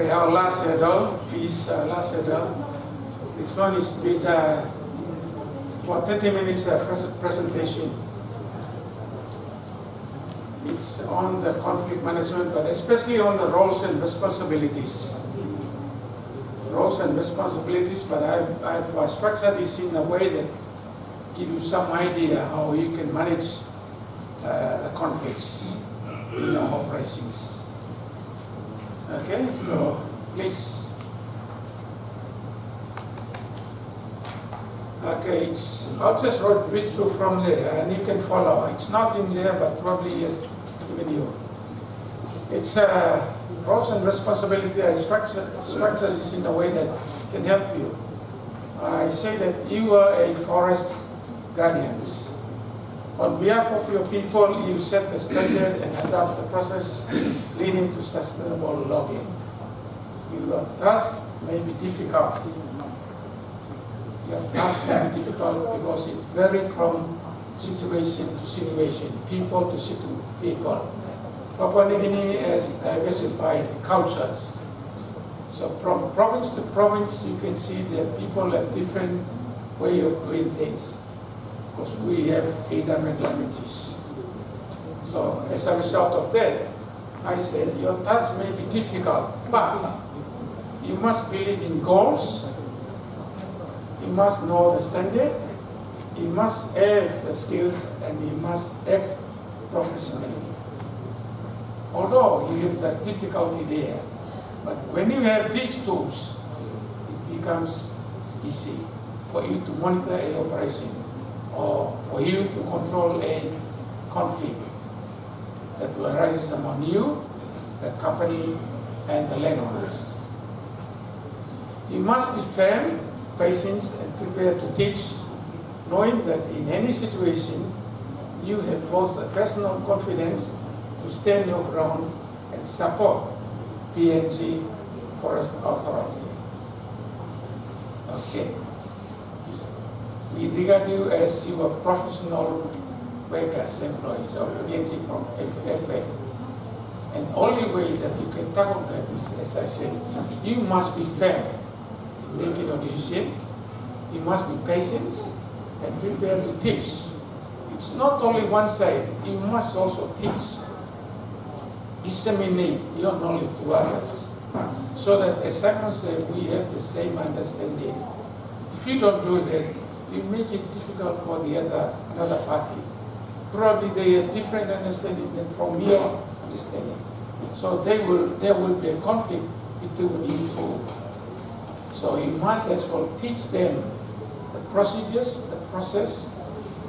Okay, our last hurdle is This one is with for 30 minutes presentation. It's on the conflict management, but especially on the roles and responsibilities. Roles and responsibilities, but I've structured this in a way that give you some idea how you can manage the conflicts in your operations. Okay, so please. Okay, I'll just read through from there and you can follow. It's not in there, but probably yes, given you. It's roles and responsibility. I structure this in a way that can help you. I say that you are a forest guardians. On behalf of your people, you set the standard and adopt the process leading to sustainable logging. Your task may be difficult. Your task may be difficult because it varies from situation to situation, people to people. Papua New Guinea has diversified cultures. So from province to province, you can see that people have different way of doing things, because we have 800 languages. So as a result of that, I said your task may be difficult, but you must believe in goals, you must know the standard, you must have the skills, and you must act professionally. Although you have that difficulty there, but when you have these tools, it becomes easy for you to monitor an operation or for you to control a conflict that will arise among you, the company, and the landowners. You must be firm, patient, and prepared to teach, knowing that in any situation, you have both the personal confidence to stand your ground and support PNG Forest Authority. Okay. We regard you as your professional workers, employees of PNG from FA. And only way that you can tackle that is, as I said, you must be fair in making your decision. You must be patient and prepared to teach. It's not only one side, you must also teach. Disseminate your knowledge to others, so that, as Simon said, we have the same understanding. If you don't do that, you make it difficult for the another party. Probably they have different understanding than from your understanding. So there will be a conflict between you two. So you must as well teach them the procedures, the process,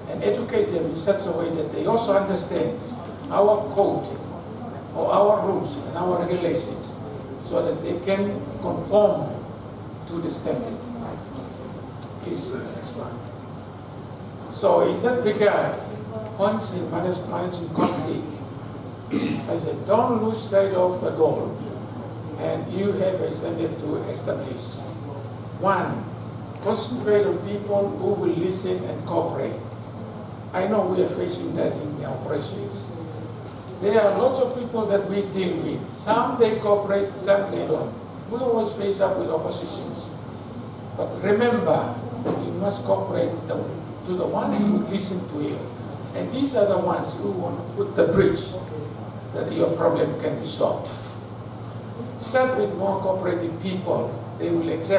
and educate them in such a way that they also understand our code or our rules and our regulations, so that they can conform to the standard. Please, next one. So in that regard, points in managing conflict, I said, don't lose sight of the goal, and you have a standard to establish. One, concentrate on people who will listen and cooperate. I know we are facing that in the operations. There are lots of people that we deal with. Some they cooperate, some they don't. We always face up with oppositions. But remember, you must cooperate to the ones who listen to you. And these are the ones who want to put the bridge that your problem can be solved. Start with more cooperative people. They will manage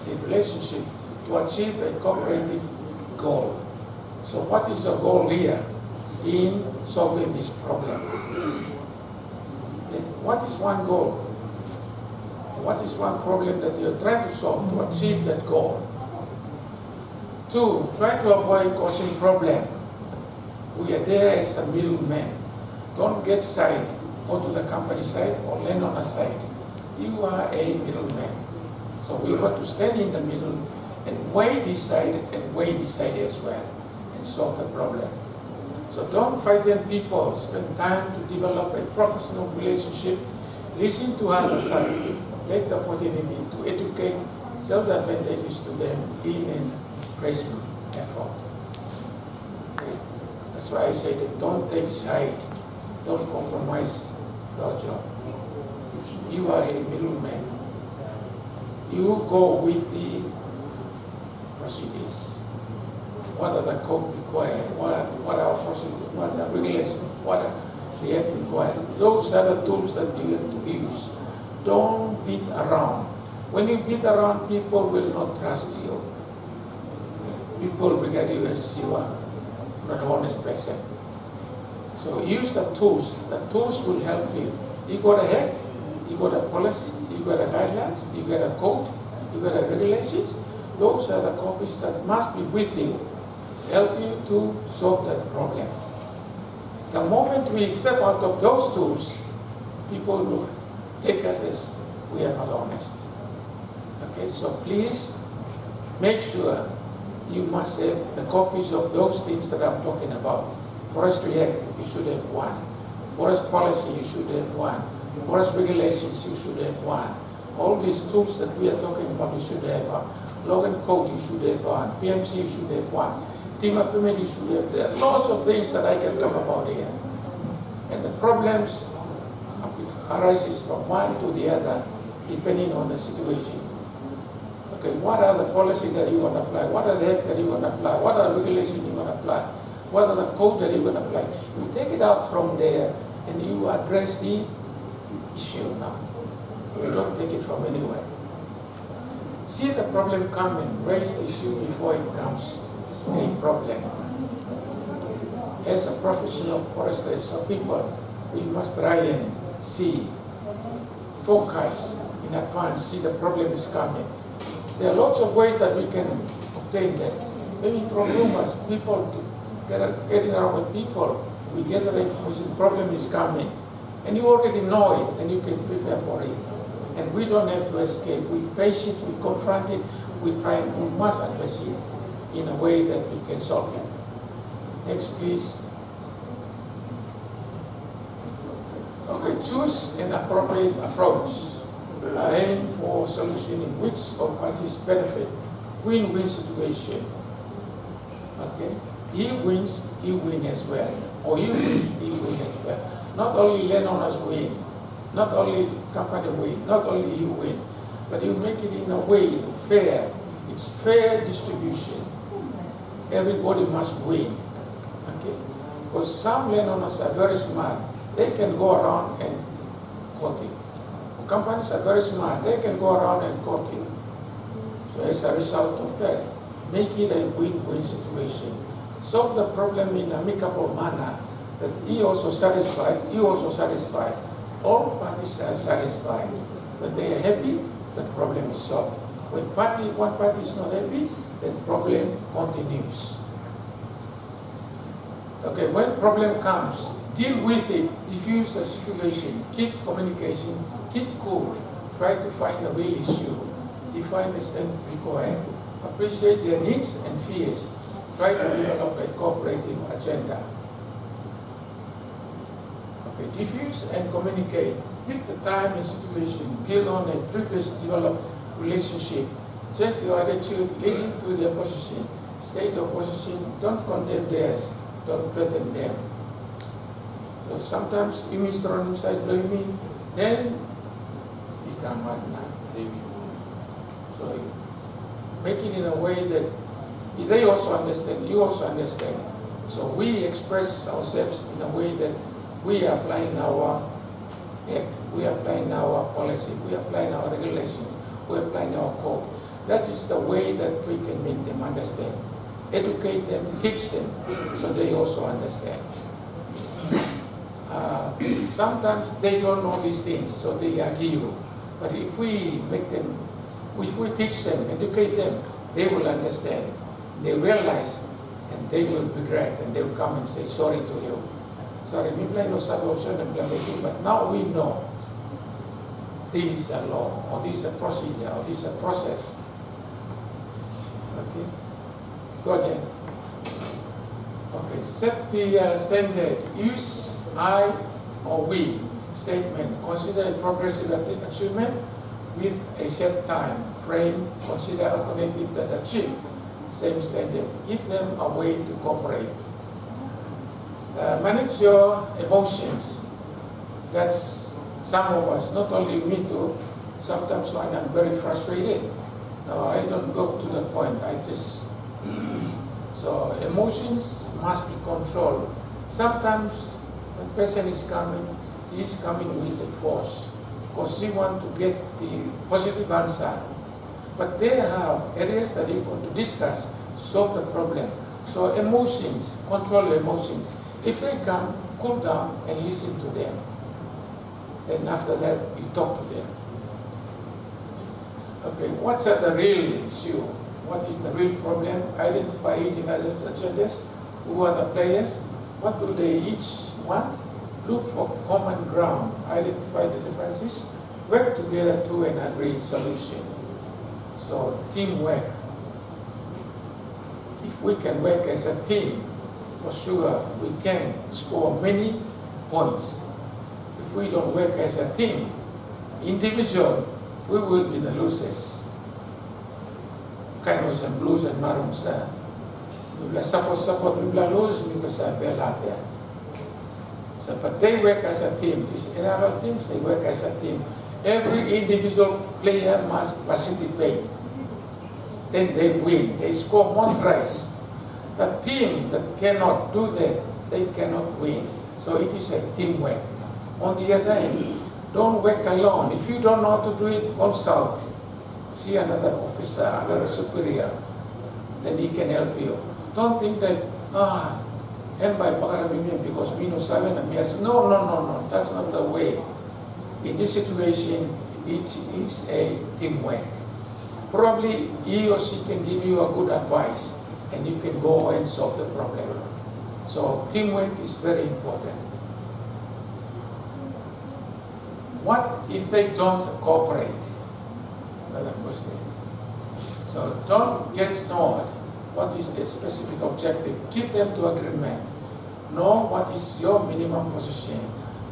the relationship to achieve a cooperative goal. So what is the goal here in solving this problem? Okay. What is one goal? What is one problem that you're trying to solve to achieve that goal? Two, try to avoid causing problem. We are there as a middleman. Don't get side, go to the company side or landowner side. You are a middleman. So we got to stand in the middle and weigh this side and weigh this side as well and solve the problem. So don't frighten people. Spend time to develop a professional relationship. Listen to other side. Take the opportunity to educate, sell the advantages to them in an graceful effort. Okay. That's why I say that don't take side. Don't compromise your job. you are a middleman. You go with the procedures. What are the code required? What are procedures? What are regulations? What are the act required? Those are the tools that you have to use. Don't beat around. When you beat around, people will not trust you. People regard you as you are not an honest person. So use the tools. The tools will help you. You got a act, you got a policy, you got a guidelines, you got a code, you got a regulations. Those are the copies that must be with you, help you to solve that problem. The moment we step out of those tools, people will take us as we are not honest. Okay, so please make sure you must have the copies of those things that I'm talking about. Forestry Act, you should have one. Forest policy, you should have one. Forest regulations, you should have one. All these tools that we are talking about, you should have one. Law and code, you should have one. PMC, you should have one. Team up permit, you should have. There are lots of things that I can talk about here. And the problems arises from one to the other, depending on the situation. Okay, what are the policies that you want to apply? What are the acts that you want to apply? What are the regulations you want to apply? What are the code that you want to apply? You take it out from there and you address the issue now. You don't take it from anywhere. See the problem coming, raise the issue before it becomes a problem. As a professional foresters or people, we must try and see, focus in advance, see the problem is coming. There are lots of ways that we can obtain that. Maybe from rumors, people getting around with people, we get the information, problem is coming. And you already know it, and you can prepare for it. And we don't have to escape. We face it, we confront it, we must address it in a way that we can solve it. Next, please. Okay, choose an appropriate approach. Aim for solution in which all parties benefit. Win-win situation. Okay? He wins, you win as well. Or you win, he wins as well. Not only landowners win, not only company win, not only you win, but you make it in a way fair. It's fair distribution. Everybody must win. Okay? Because some landowners are very smart. They can go around and quote it. Companies are very smart. They can go around and quote it. So as a result of that, make it a win-win situation. Solve the problem in an amicable manner that he also satisfied, you also satisfied. All parties are satisfied. When they are happy, the problem is solved. When one party is not happy, the problem continues. Okay, when problem comes, deal with it, diffuse the situation, keep communication, keep cool, try to find a real issue, define the standard required, appreciate their needs and fears, try to develop a cooperative agenda. Okay, diffuse and communicate, pick the time and situation, build on a previous developed relationship, check your attitude, listen to their position, state your position, don't condemn theirs, don't threaten them. So sometimes you miss the side blaming, then become madman. So make it in a way that they also understand, you also understand. So we express ourselves in a way that we are applying our act, we are applying our policy, we are applying our regulations, we are applying our code. That is the way that we can make them understand. Educate them, teach them, so they also understand. Sometimes they don't know these things, so they argue. But if we make them, if we teach them, educate them, they will understand. They realize, and they will regret, and they will come and say sorry to you. Sorry, we play no solution and blame, but now we know this is a law, or this is a procedure, or this is a process. Okay, go ahead. Okay, set the standard. Use I or we statement. Consider a progressive achievement with a set time frame. Consider alternative that achieve same standard. Give them a way to cooperate. Manage your emotions. That's Some of us, not only me too, sometimes when I'm very frustrated, no, I don't go to the point, I just, so emotions must be controlled. Sometimes when person is coming, he is coming with a force, because he wants to get the positive answer. But they have areas that you want to discuss to solve the problem. So emotions, control your emotions. If they come, cool down and listen to them. Then after that, you talk to them. Okay, what's the real issue? What is the real problem? Identify it in other agendas. Who are the players? What do they each want? Look for common ground. Identify the differences. Work together to an agreed solution. So teamwork. If we can work as a team, for sure we can score many points. If we don't work as a team, individual, we will be the losers. Kanos and blues and marums. We will support, we will lose, we will there. So, but they work as a team. These NRL teams, they work as a team. Every individual player must participate. Then they win. They score more tries. The team that cannot do that, they cannot win. So it is a teamwork. On the other hand, don't work alone. If you don't know how to do it, consult. See another officer, another superior. Then he can help you. Don't think that, because we know seven and yes. No, that's not the way. In this situation, it is a teamwork. Probably he or she can give you a good advice and you can go and solve the problem. So teamwork is very important. What if they don't cooperate? Another question. So don't get ignored. What is the specific objective? Keep them to agreement. Know what is your minimum position.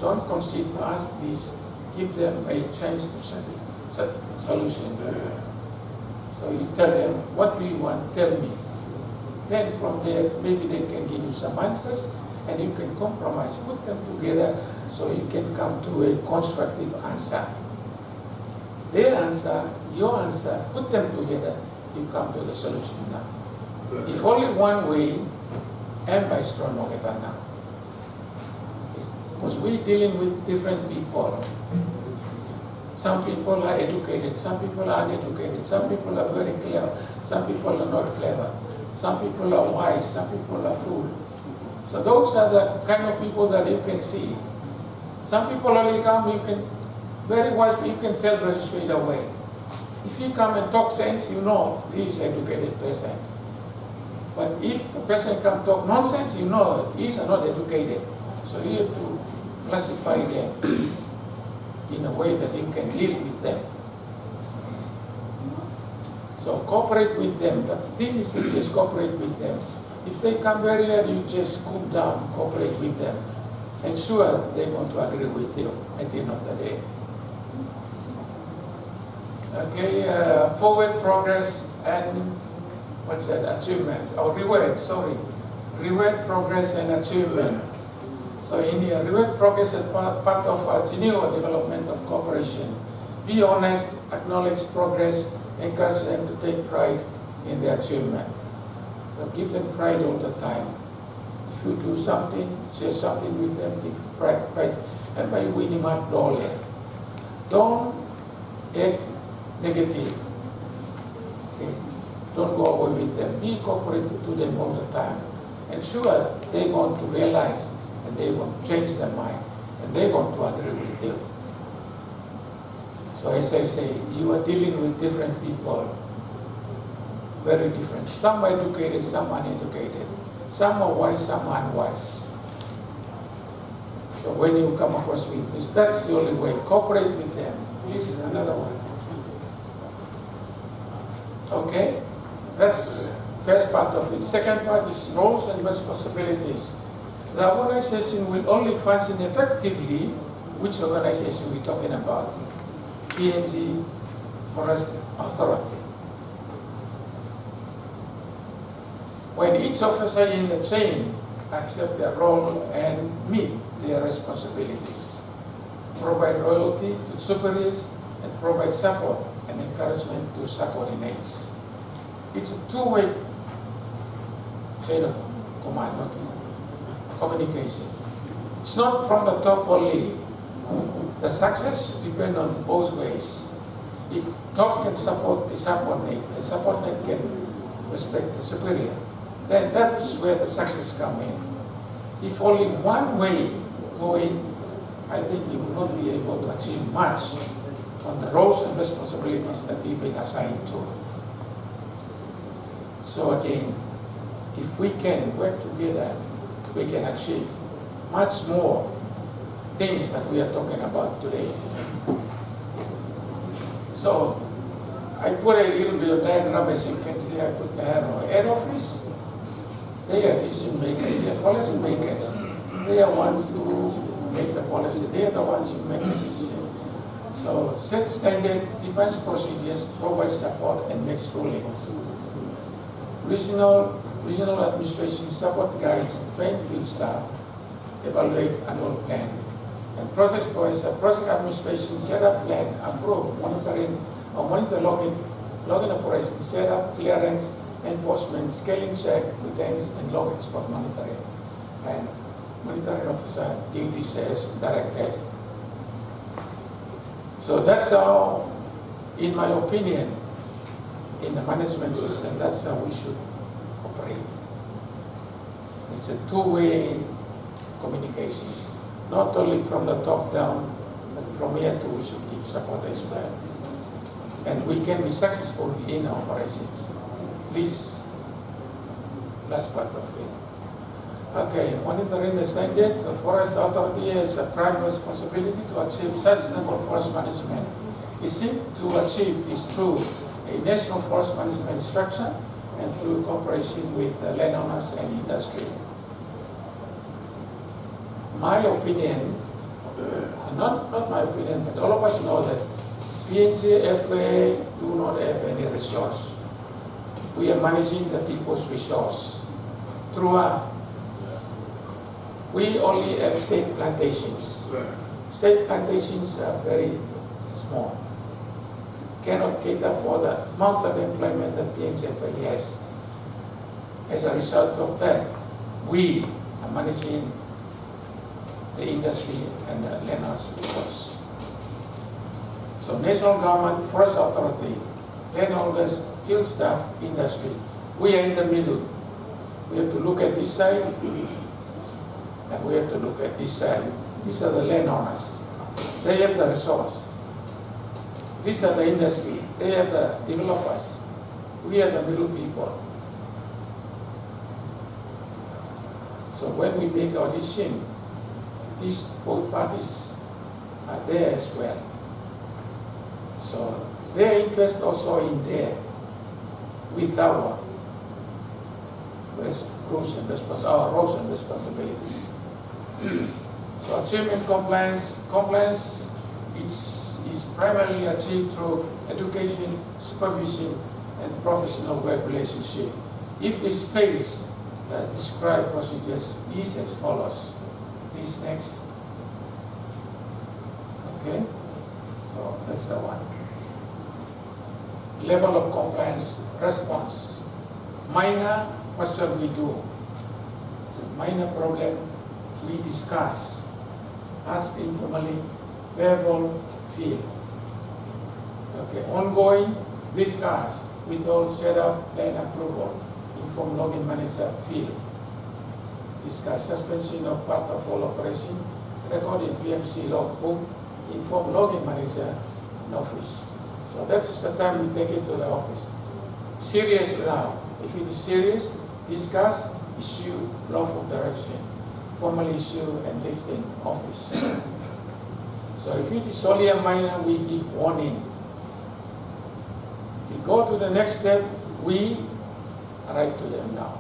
Don't concede past this. Give them a chance to set solution. So you tell them, what do you want? Tell me. Then from there, maybe they can give you some answers and you can compromise. Put them together so you can come to a constructive answer. Their answer, your answer, put them together, you come to the solution now. If only one way, and by strong now. Because we're dealing with different people. Some people are educated, some people are uneducated, some people are very clever, some people are not clever, some people are wise, some people are fool. So those are the kind of people that you can see. Some people only come, you can, very wise, but you can tell very straight away. If you come and talk sense, you know he is an educated person. But if a person come talk nonsense, you know he is not educated. So you have to classify them in a way that you can deal with them. So cooperate with them. The thing is you just cooperate with them. If they come very early, you just cool down, cooperate with them. And sure, they're going to agree with you at the end of the day. Okay, forward progress and what's that? Achievement. Or reward, sorry. Reward, progress, and achievement. So in here, reward progress as part of our genuine development of cooperation. Be honest, acknowledge progress, encourage them to take pride in their achievement. So give them pride all the time. If you do something, share something with them, give pride. And by winning at dollar. Don't act negative. Okay? Don't go away with them. Be cooperative to them all the time. And sure, they're going to realize and they will change their mind, and they're going to agree with you. So as I say, you are dealing with different people, very different. Some are educated, some uneducated. Some are wise, some are unwise. So when you come across with this, that's the only way. Cooperate with them. This is another one. Okay? That's first part of it. Second part is roles and responsibilities. The organization will only function effectively. Which organization are we talking about? PNG Forest Authority. When each officer in the chain accept their role and meet their responsibilities. provide loyalty to superiors, and provide support and encouragement to subordinates. It's a two-way chain of command, communication. It's not from the top only. The success depends on both ways. If top can support the subordinate can respect the superior, then that's where the success comes in. If only one way going, I think you will not be able to achieve much on the roles and responsibilities that we've been assigned to. So again, if we can work together, we can achieve much more things that we are talking about today. So I put a little bit of diagram, as you can see. I put the head office. They are decision makers, they are policy makers. They are ones who make the policy. They are the ones who make the decision. So set standard, defines procedures, provides support, and makes rulings. Regional administration support guides, train field staff, evaluate annual plan. And project-wise, project administration set up plan, approve, monitoring, or monitor login operations, set up, clearance, enforcement, scaling check, retains, and log export monitoring. And monitoring officer duties as directed. So that's how, in my opinion, in the management system, that's how we should operate. It's a two-way communication, not only from the top down, but from here too we should give support as well. And we can be successful in our operations. Please, last part of it. Okay, monitoring the standard, the Forest Authority has a prime responsibility to achieve sustainable forest management. We seek to achieve this through a national forest management structure and through cooperation with landowners and industry. My opinion, not my opinion, but all of us know that PNGFA do not have any resource. We are managing the people's resource throughout. We only have state plantations. State plantations are very small. Cannot cater for the amount of employment that PNGFA has. As a result of that, we are managing the industry and the landowners' resource. So national government, forest authority, landowners, field staff, industry, we are in the middle. We have to look at this side, and we have to look at this side. These are the landowners. They have the resource. These are the industry. They have the developers. We are the middle people. So when we make our decision, these both parties are there as well. So their interest also in there with our roles and responsibilities. So achievement compliance is primarily achieved through education, supervision, and professional work relationship. If this fails, the described procedures is as follows. Please next. Okay, so that's the one. Level of compliance response. Minor, what shall we do? It's a minor problem, we discuss. Ask informally, verbal, field. Okay, ongoing, discuss. With all set up, plan approval. Inform login manager, field. Discuss suspension of part of all operation. Record in PMC logbook. Inform login manager in office. So that is the time we take it to the office. Serious now. If it is serious, discuss, issue lawful direction, formal issue and lift in office. So if it is only a minor, we give warning. If we go to the next step, we write to them now.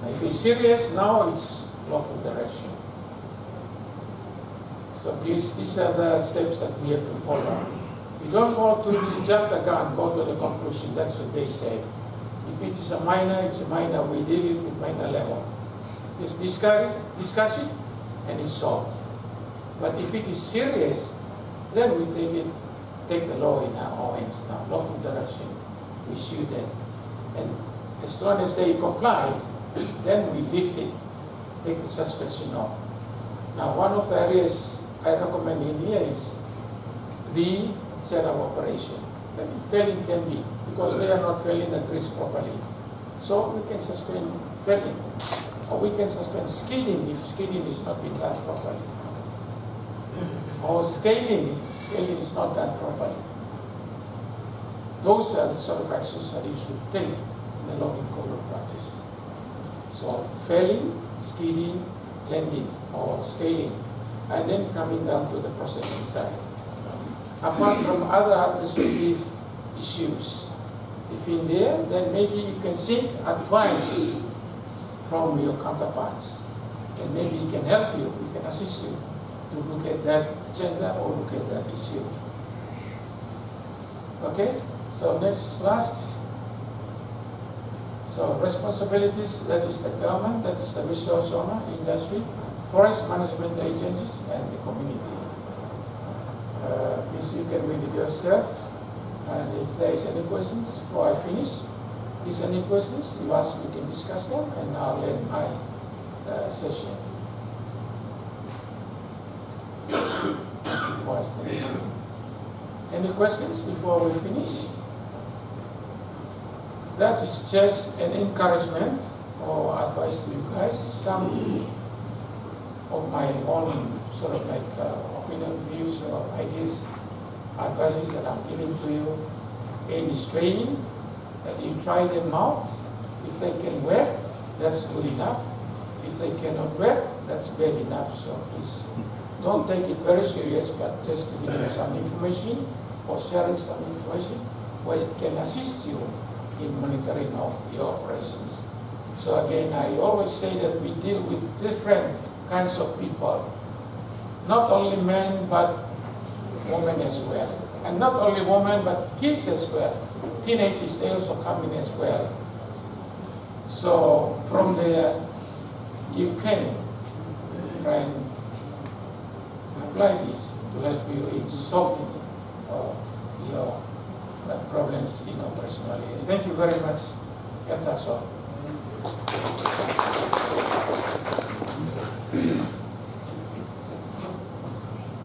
Now if it's serious, now it's lawful direction. So please, these are the steps that we have to follow. You don't go to jump the gun, go to the conclusion. That's what they said. If it is a minor, it's a minor. We deal it with minor level. Just discuss it, and it's solved. But if it is serious, then we take the law in our hands now, lawful direction. We sue them. And as long as they comply, then we lift it, take the suspension off. Now, one of the areas I recommend in here is the setup operation. But failing can be, because they are not failing the grease properly. So we can suspend failing, or we can suspend skidding if skidding is not being done properly, or scaling if scaling is not done properly. Those are the sort of actions that you should take in the logging code of practice. So failing, skidding, landing, or scaling, and then coming down to the processing side. Apart from other administrative issues, if in there, then maybe you can seek advice from your counterparts, and maybe he can help you, he can assist you to look at that agenda or look at that issue. Okay, so last. So responsibilities, that is the government, that is the resource owner, industry, forest management agencies, and the community. This you can read it yourself. And if there is any questions before I finish, please any questions, you ask, we can discuss them, and I'll end my session. Before I finish. Any questions before we finish? That is just an encouragement or advice to you guys. Some of my own sort of like opinion, views, or ideas, advices that I'm giving to you in this training, that you try them out. If they can work, that's good enough. If they cannot work, that's bad enough. So please don't take it very serious, but just giving you some information or sharing some information where it can assist you in monitoring of your operations. So again, I always say that we deal with different kinds of people. Not only men, but women as well. And not only women, but kids as well. Teenagers, they also come in as well. So from there, you can try and apply this to help you in solving your problems in operational area. Thank you very much. And that's all.